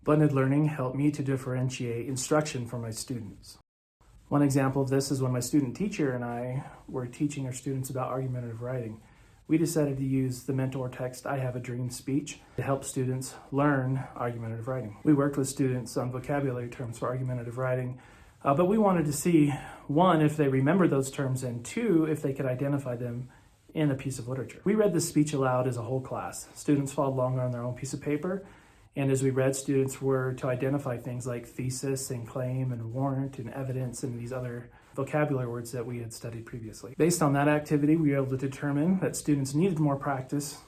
Blended learning helped me to differentiate instruction for my students. One example of this is when my student teacher and I were teaching our students about argumentative writing. We decided to use the mentor text, "I Have a Dream" speech to help students learn argumentative writing. We worked with students on vocabulary terms for argumentative writing, but we wanted to see, one, if they remembered those terms, and two, if they could identify them in a piece of literature. We read this speech aloud as a whole class. Students followed along on their own piece of paper, and as we read, students were to identify things like thesis and claim and warrant and evidence and these other vocabulary words that we had studied previously. Based on that activity, we were able to determine that students needed more practice,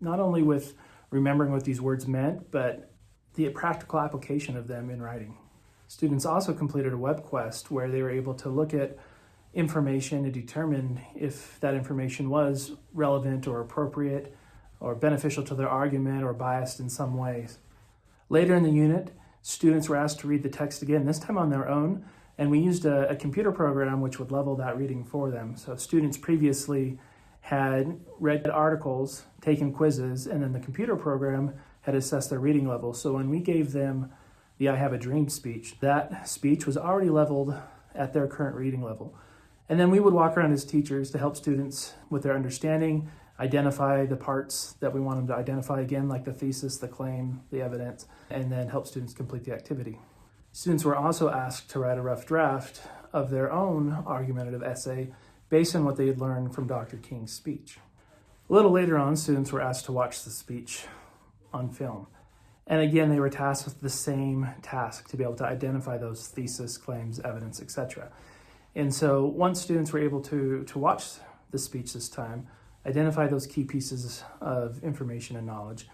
not only with remembering what these words meant, but the practical application of them in writing. Students also completed a web quest where they were able to look at information and determine if that information was relevant or appropriate or beneficial to their argument or biased in some ways. Later in the unit, students were asked to read the text again, this time on their own, and we used a computer program which would level that reading for them. So students previously had read articles, taken quizzes, and then the computer program had assessed their reading level. So when we gave them the "I Have a Dream" speech, that speech was already leveled at their current reading level. And then we would walk around as teachers to help students with their understanding, identify the parts that we want them to identify again, like the thesis, the claim, the evidence, and then help students complete the activity. Students were also asked to write a rough draft of their own argumentative essay based on what they had learned from Dr. King's speech. A little later on, students were asked to watch the speech on film. And again, they were tasked with the same task to be able to identify those thesis, claims, evidence, etc. And so once students were able to watch the speech this time, identify those key pieces of information and knowledge,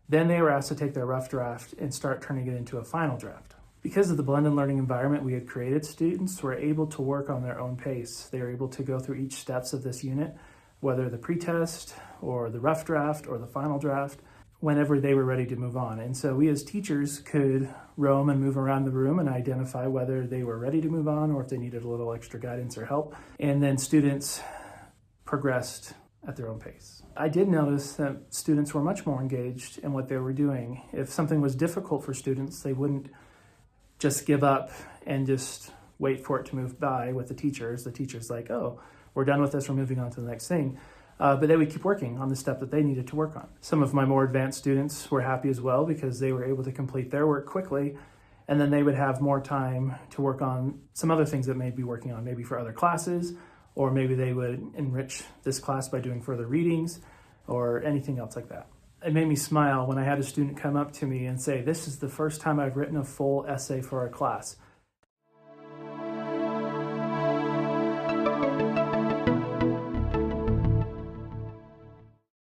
then they were asked to take their rough draft and start turning it into a final draft. Because of the blended learning environment we had created, students were able to work on their own pace. They were able to go through each steps of this unit, whether the pretest or the rough draft or the final draft, whenever they were ready to move on. And so we as teachers could roam and move around the room and identify whether they were ready to move on or if they needed a little extra guidance or help. And then students progressed at their own pace. I did notice that students were much more engaged in what they were doing. If something was difficult for students, they wouldn't just give up and just wait for it to move by with the teachers. The teacher's like, "Oh, we're done with this, we're moving on to the next thing." But they would keep working on the step that they needed to work on. Some of my more advanced students were happy as well because they were able to complete their work quickly, and then they would have more time to work on some other things that they'd be working on, maybe for other classes, or maybe they would enrich this class by doing further readings or anything else like that. It made me smile when I had a student come up to me and say, "This is the first time I've written a full essay for our class."